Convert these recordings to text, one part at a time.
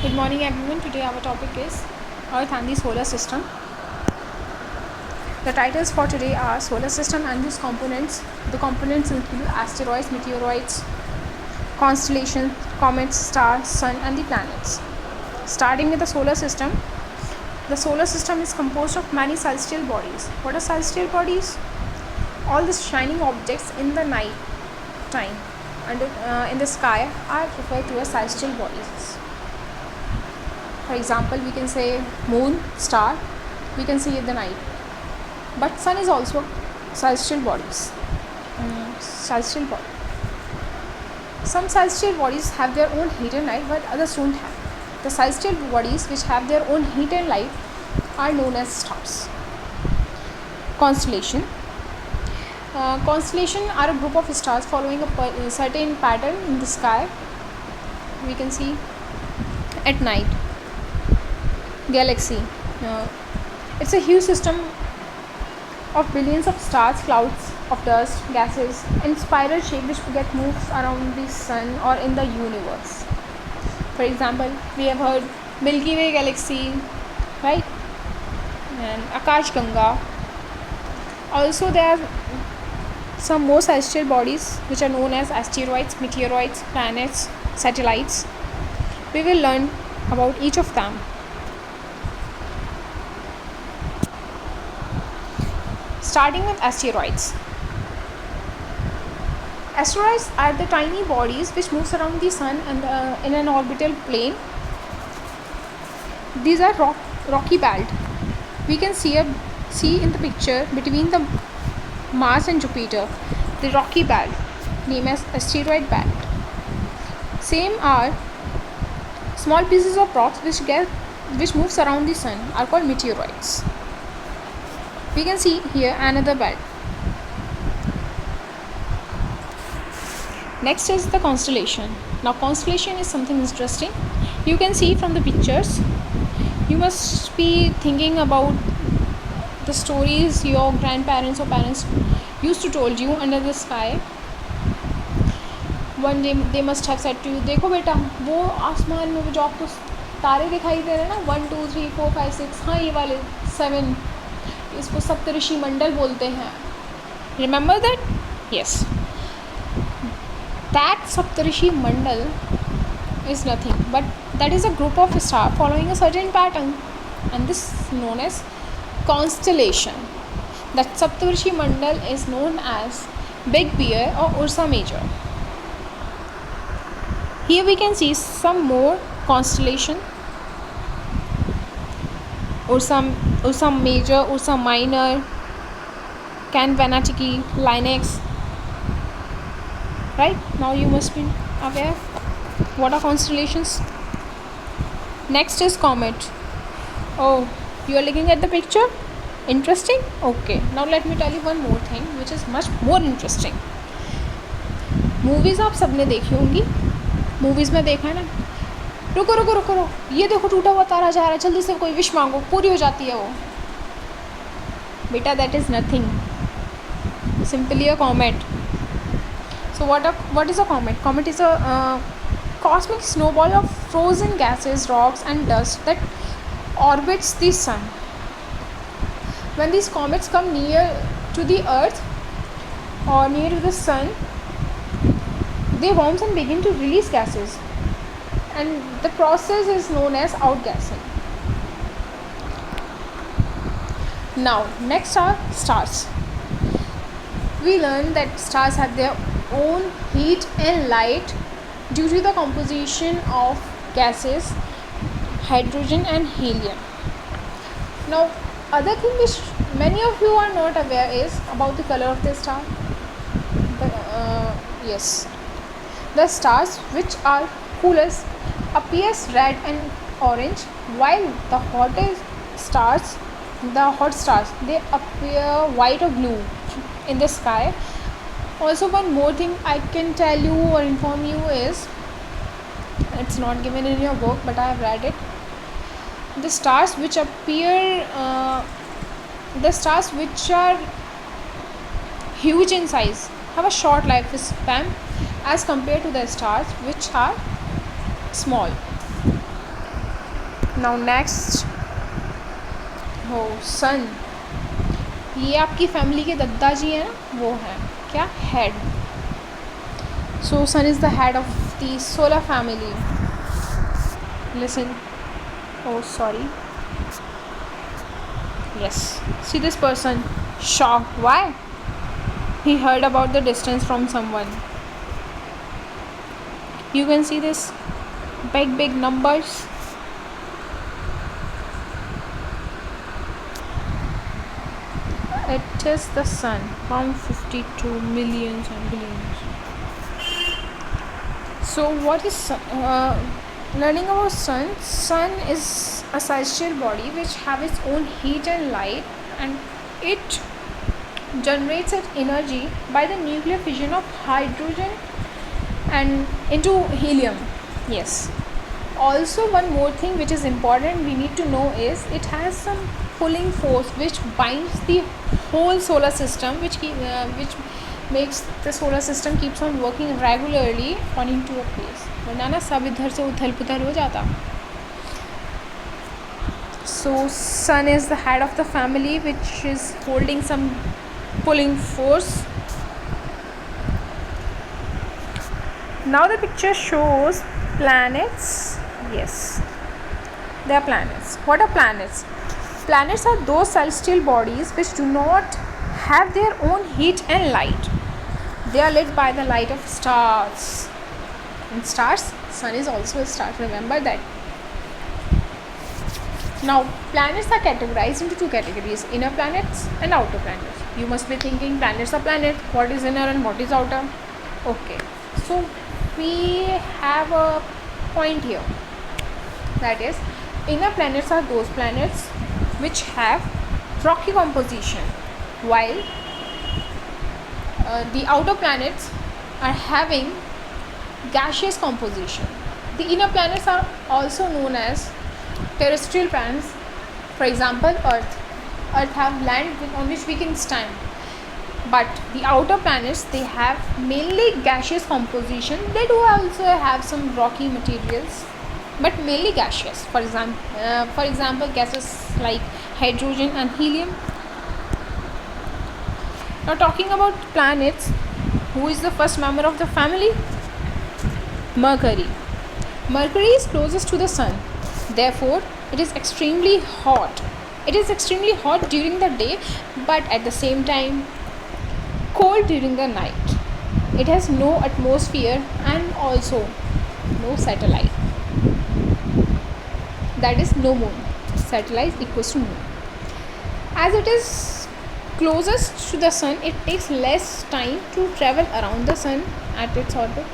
Good morning everyone. Today our topic is Earth and the Solar System. The titles for today are Solar System and its components. The components include asteroids, meteoroids, constellations, comets, stars, sun and the planets. Starting with the Solar System. The Solar System is composed of many celestial bodies. What are celestial bodies? All the shining objects in the night time and in the sky are referred to as celestial bodies. For example, we can say moon, star, we can see in the night. But sun is also celestial bodies. Celestial body. Some celestial bodies have their own heat and light, but others don't have. The celestial bodies which have their own heat and light are known as stars. Constellation. Constellation are a group of stars following a certain pattern in the sky. We can see at night. Galaxy. It's a huge system of billions of stars, clouds of dust, gases in spiral shape which get moves around the sun or in the universe. For example, we have heard Milky Way galaxy, right? And Akash Ganga. Also there are some more celestial bodies which are known as asteroids, meteoroids, planets, satellites. We will learn about each of them. Starting with asteroids. Asteroids are the tiny bodies which moves around the sun and in an orbital plane. These are rocky belt. We can see in the picture between the Mars and Jupiter, the rocky belt named as asteroid belt. Same are small pieces of rocks which moves around the sun are called meteoroids. We can see here another belt. Next is the constellation. Now constellation is something interesting. You can see from the pictures. You must be thinking about the stories your grandparents or parents used to told you under the sky. One day they must have said to you, देखो बेटा वो आसमान में जो आपको तारे दिखाई दे रहे हैं ना 1 2 3 4 5 6 हाँ ये वाले 7 इसको सप्तऋषि मंडल बोलते हैं. Remember that? Yes. That Saptarishi Mandal is nothing but that is a group of stars following a certain pattern, and this is known as constellation. That Saptarishi Mandal is known as Big Bear or Ursa Major. Here we can see some more constellation. Ursa Major, Ursa Minor, Can Venatici, Linax. Right, now you must be aware what are constellations. Next is comet. Oh, you are looking at the picture? Interesting? Okay, now let me tell you one more thing which is much more interesting. Movies आप सबने देखी होंगी. Movies में देखा है ना, रुको रुको रुको रुको ये देखो टूटा हुआ तारा जा रहा है, जल्दी से कोई विश मांगो, पूरी हो जाती है वो. बेटा that is nothing, simply a comet. So what is a comet? Comet is a cosmic snowball of frozen gases, rocks and dust that orbits the sun. When these comets come near to the earth or near to the sun, they warm and begin to release gases, and the process is known as outgassing. Now next are stars. We learned that stars have their own heat and light due to the composition of gases, hydrogen and helium. Now other thing which many of you are not aware is about the color of the star. Yes, the stars which are coolest appears red and orange, while the hot stars they appear white or blue in the sky. Also one more thing I can tell you or inform you is, it's not given in your book but I have read it. The stars which are huge in size have a short lifespan as compared to the stars which are small. Now next हो सन, ये आपकी family के दादाजी हैं ना, वो हैं क्या, head. So sun is the head of the solar family. Listen, oh sorry, yes, see this person shocked. Why? He heard about the distance from someone. You can see this big numbers. It is the sun, 152 millions and billions. So what is learning about sun? Sun is a celestial body which have its own heat and light, and it generates its energy by the nuclear fission of hydrogen and into helium. Yes. Also, one more thing which is important we need to know is it has some pulling force which binds the whole solar system, which makes the solar system keeps on working regularly according to a place. वरना ना सब इधर से उथल पुथल हो जाता. So sun is the head of the family which is holding some pulling force. Now the picture shows planets. Yes, they are planets. What are planets? Planets are those celestial bodies which do not have their own heat and light. They are lit by the light of stars. And stars, sun is also a star, remember that. Now planets are categorized into two categories, inner planets and outer planets. You must be thinking planets are planet, what is inner and what is outer? Okay, so we have a point here, that is inner planets are those planets which have rocky composition, while the outer planets are having gaseous composition. The inner planets are also known as terrestrial planets. For example, Earth. Earth have land on which we can stand. But the outer planets, they have mainly gaseous composition. They do also have some rocky materials, but mainly gaseous. For example, gases like hydrogen and helium. Now talking about planets, who is the first member of the family? Mercury. Mercury is closest to the sun. Therefore, it is extremely hot. It is extremely hot during the day, but at the same time, cold during the night. It has no atmosphere and also no satellite. That is no moon. Satellite equals to moon. As it is closest to the sun, it takes less time to travel around the sun at its orbit.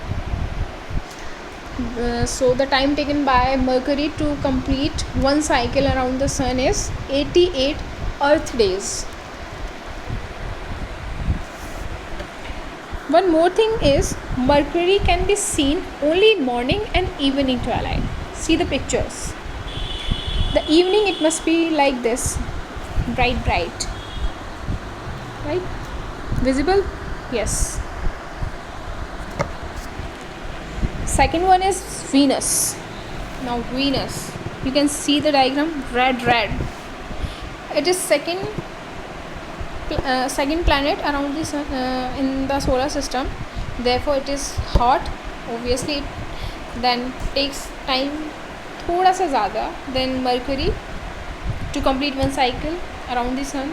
So the time taken by Mercury to complete one cycle around the sun is 88 Earth days. One more thing is Mercury can be seen only in morning and evening twilight. See the pictures. The evening it must be like this, bright, right? Visible? Yes. Second one is Venus. Now Venus, you can see the diagram, red. It is second planet around the sun in the solar system. Therefore it is hot. Obviously it then takes time थोड़ा सा ज़्यादा than Mercury to complete one cycle around the sun.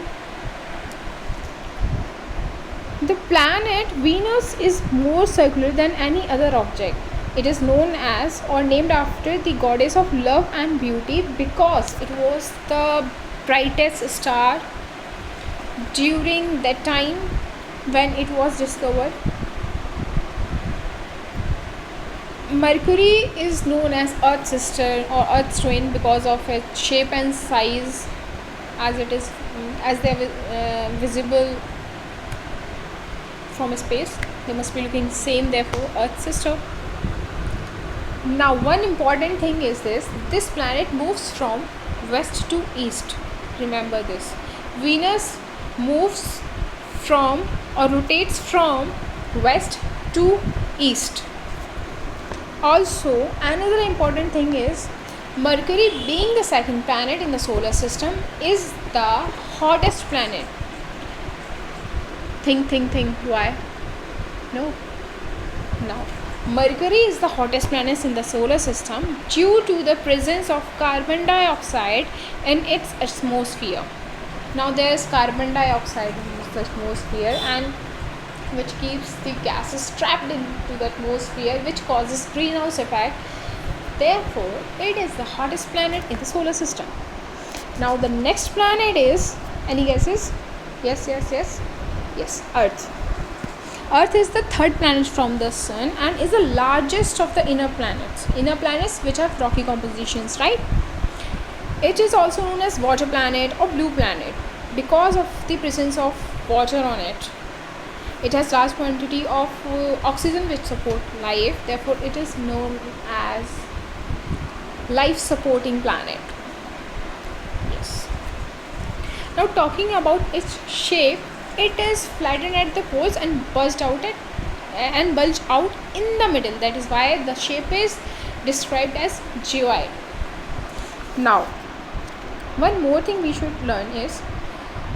The planet Venus is more circular than any other object. It is known as or named after the goddess of love and beauty because it was the brightest star during that time when it was discovered. Mercury is known as Earth's sister or Earth's twin because of its shape and size, as they are visible from space. They must be looking same, therefore Earth's sister. Now one important thing is this planet moves from west to east. Remember this. Venus moves from or rotates from west to east. Also another important thing is Mercury, being the second planet in the solar system, is the hottest planet. Think. Why? No. Now, Mercury is the hottest planet in the solar system due to the presence of carbon dioxide in its atmosphere. Now, there is carbon dioxide in the atmosphere, and which keeps the gases trapped into the atmosphere, which causes greenhouse effect. Therefore, it is the hottest planet in the solar system. Now, the next planet is, any guesses? Yes, Earth. Earth is the third planet from the Sun and is the largest of the inner planets which have rocky compositions, right? It is also known as water planet or blue planet because of the presence of water on it. It has large quantity of oxygen which support life. Therefore, it is known as life supporting planet. Yes. Now, talking about its shape, it is flattened at the poles and bulged out in the middle. That is why the shape is described as geoid. Now, one more thing we should learn is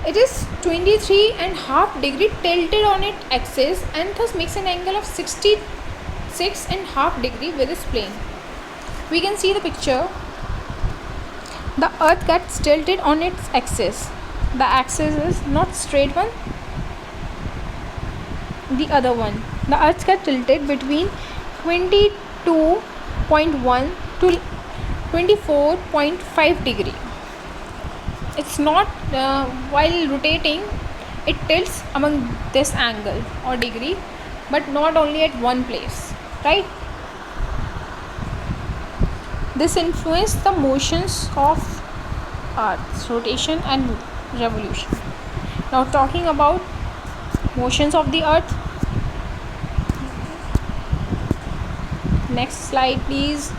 it is 23.5 degree tilted on its axis and thus makes an angle of 66.5 degree with its plane. We can see the picture. The Earth gets tilted on its axis. The axis is not straight one, the other one. The Earth gets tilted between 22.1 to 24.5 degree. It's not while rotating, it tilts among this angle or degree, but not only at one place, right? This influences the motions of Earth's rotation and revolution. Now, talking about motions of the Earth. Next slide, please.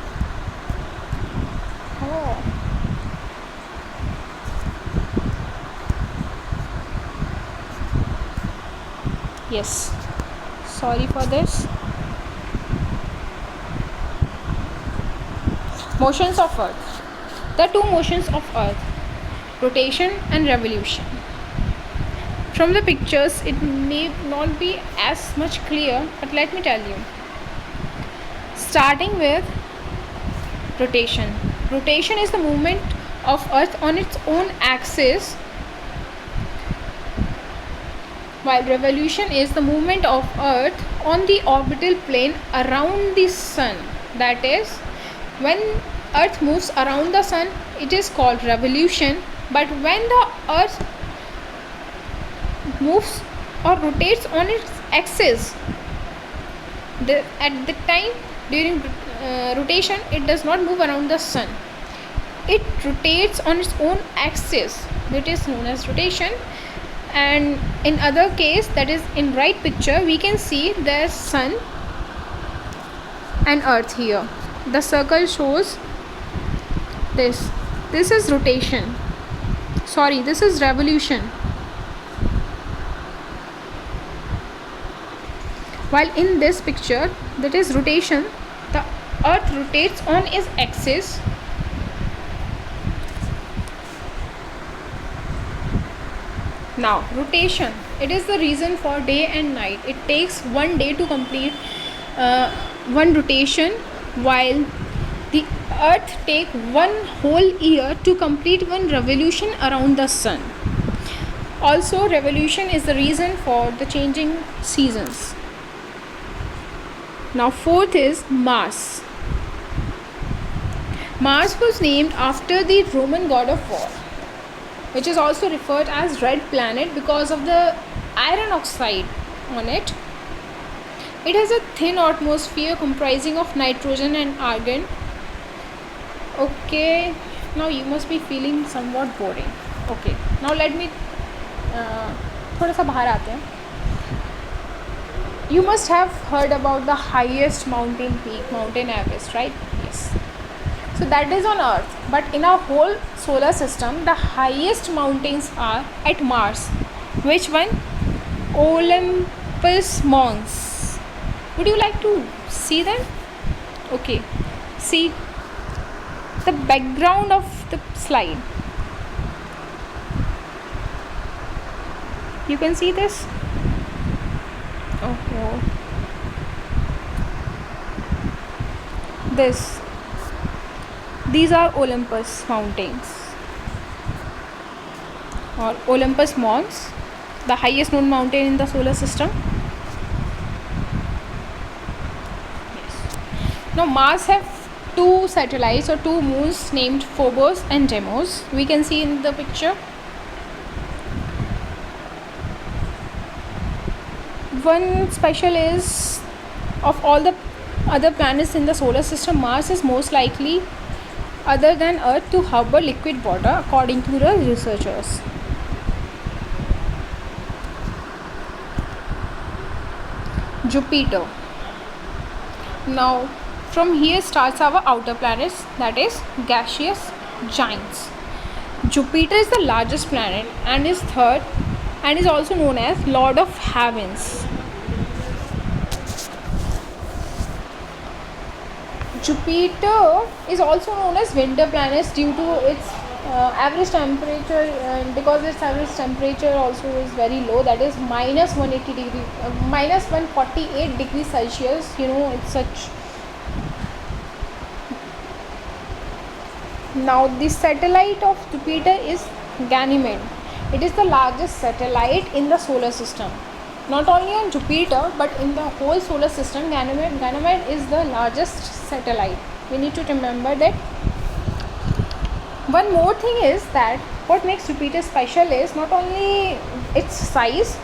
Yes, sorry for this. Motions of Earth. The two motions of Earth, rotation and revolution. From the pictures, it may not be as much clear, but let me tell you. Starting with rotation. Rotation is the movement of Earth on its own axis, while revolution is the movement of Earth on the orbital plane around the Sun. That is, when Earth moves around the Sun, it is called revolution, but when the Earth moves or rotates on its axis, at the time during rotation, it does not move around the Sun. It rotates on its own axis, which is known as rotation. And in other case, that is in right picture, we can see the Sun and Earth here. The circle shows this. This is rotation. Sorry, this is revolution. While in this picture, that is rotation, the Earth rotates on its axis. Now, rotation, it is the reason for day and night. It takes one day to complete one rotation, while the Earth takes one whole year to complete one revolution around the Sun. Also, revolution is the reason for the changing seasons. Now, fourth is Mars. Mars was named after the Roman god of war, which is also referred as red planet because of the iron oxide on it. It has a thin atmosphere comprising of nitrogen and argon. Okay, now you must be feeling somewhat boring. Okay, now let me थोड़ा सा बाहर आते हैं. You must have heard about the highest mountain peak, Mountain Everest, right? Yes. So that is on Earth, but in our whole solar system, the highest mountains are at Mars. Which one? Olympus Mons. Would you like to see them? Okay. See, the background of the slide. You can see this. Oh. These are Olympus mountains or Olympus Mons, the highest known mountain in the solar system. Yes. Now Mars have two satellites or two moons named Phobos and Deimos. We can see in the picture. One special is, of all the other planets in the solar system, Mars is most likely, other than Earth, to harbor liquid water, according to the researchers. Jupiter. Now from here starts our outer planets, that is gaseous giants. Jupiter is the largest planet and is third and is also known as Lord of Heavens. Jupiter is also known as winter planet due to its average temperature, because its average temperature also is very low, that is minus 180 degree, minus 148 degrees Celsius. It's such. Now the satellite of Jupiter is Ganymede. It is the largest satellite in the solar system. Not only on Jupiter but in the whole solar system, Ganymede is the largest satellite. We need to remember that. One more thing is that what makes Jupiter special is not only its size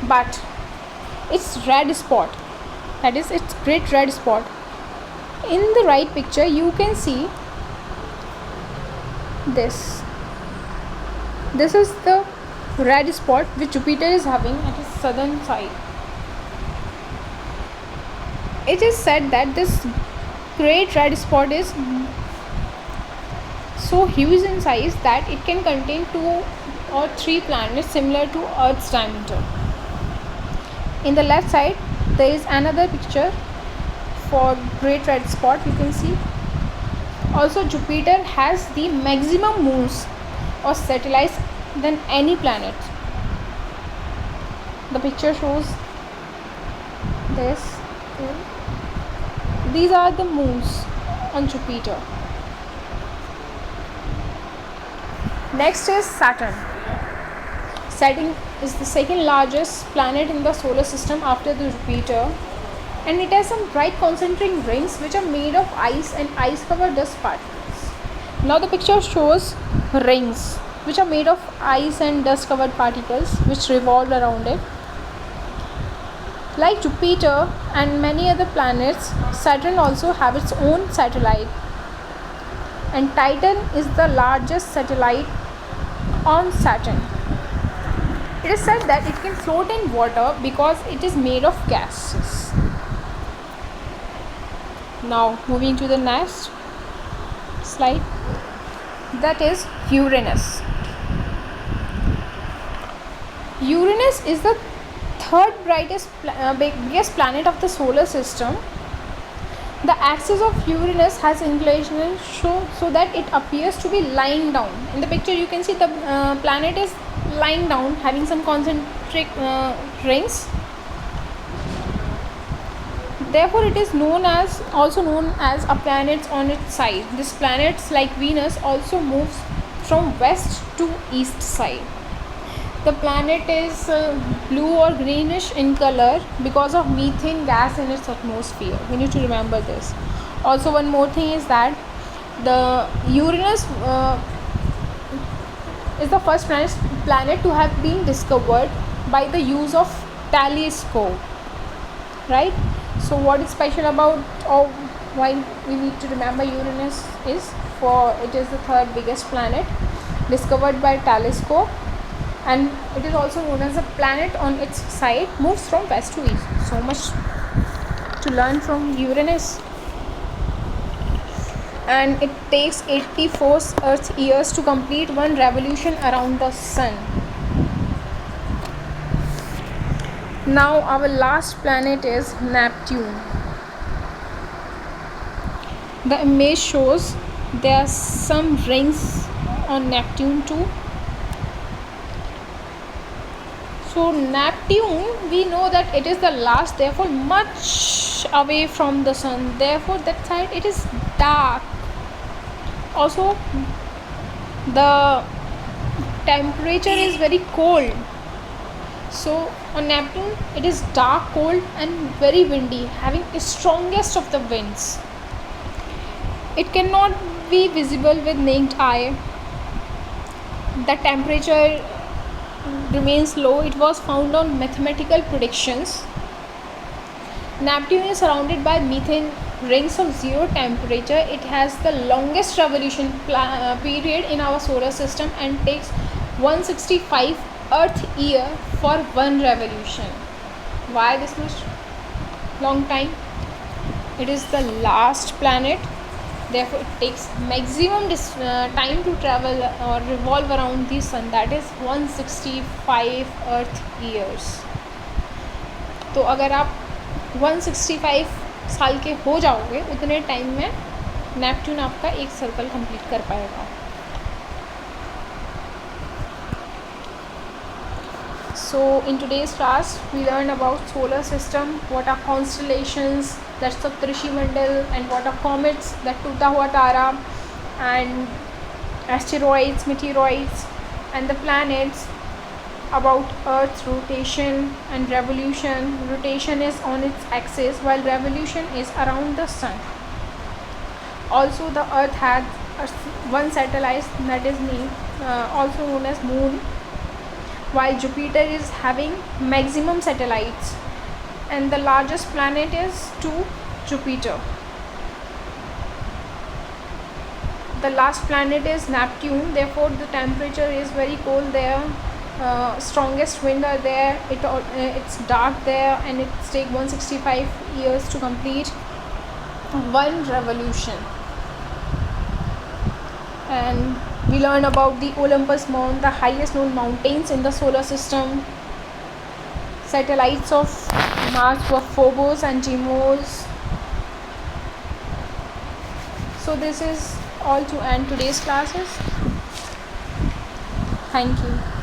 but its red spot, that is its great red spot. In the right picture you can see this is the red spot which Jupiter is having at its southern side. It is said that this great red spot is so huge in size that it can contain 2 or 3 planets similar to Earth's diameter. In the left side there is another picture for great red spot. You can see also Jupiter has the maximum moons or satellites than any planet. The picture shows this. These are the moons on Jupiter. Next is Saturn. Saturn is the second largest planet in the solar system after the Jupiter, and it has some bright concentric rings which are made of ice and ice covered dust particles. Now the picture shows rings which are made of ice and dust covered particles which revolve around it. Like Jupiter and many other planets, Saturn also have its own satellite, and Titan is the largest satellite on Saturn. It is said that it can float in water because it is made of gases. Now moving to the next slide, that is Uranus. Uranus is the third biggest planet of the solar system. The axis of Uranus has inclination so that it appears to be lying down. In the picture you can see the planet is lying down, having some concentric rings. Therefore it is also known as a planet on its side. This planet, like Venus, also moves from west to east side. The planet is blue or greenish in color because of methane gas in its atmosphere. We need to remember this. Also one more thing is that the Uranus is the first planet to have been discovered by the use of telescope, right? So what is special about, or why we need to remember Uranus is it is the third biggest planet discovered by telescope, and it is also known as a planet on its side, moves from west to east. So much to learn from Uranus. And it takes 84 Earth years to complete one revolution around the sun. Now our last planet is Neptune. The image shows There are some rings on Neptune too. So Neptune, we know that it is the last, therefore much away from the sun, therefore that side it is dark. Also the temperature is very cold. So on Neptune it is dark, cold and very windy, having the strongest of the winds. It cannot be visible with naked eye. The temperature remains low. It was found on mathematical predictions. Neptune is surrounded by methane rings of zero temperature. It has the longest revolution period in our solar system and takes 165 Earth year for one revolution. Why this much long time? It is the last planet, therefore it takes maximum time to travel or revolve around the sun, that is 165 Earth years. तो अगर आप 165 साल के हो जाओगे उतने time में Neptune आपका एक सर्कल कंप्लीट कर पाएगा. So in today's class we learned about solar system, what are constellations, that's Saptarishi Mandal, and what are comets, that टूटा हुआ तारा, and asteroids, meteoroids, and the planets, about Earth's rotation and revolution. Rotation is on its axis while revolution is around the sun. Also the Earth had one satellite, that is also known as moon, while Jupiter is having maximum satellites, and the largest planet is to Jupiter. The last planet is Neptune, therefore the temperature is very cold there. Strongest wind are there. It's dark there, and it takes 165 years to complete one revolution. And we learn about the Olympus Mount, the highest known mountains in the solar system. Satellites of Mars were Phobos and Deimos. So this is all to end today's classes. Thank you.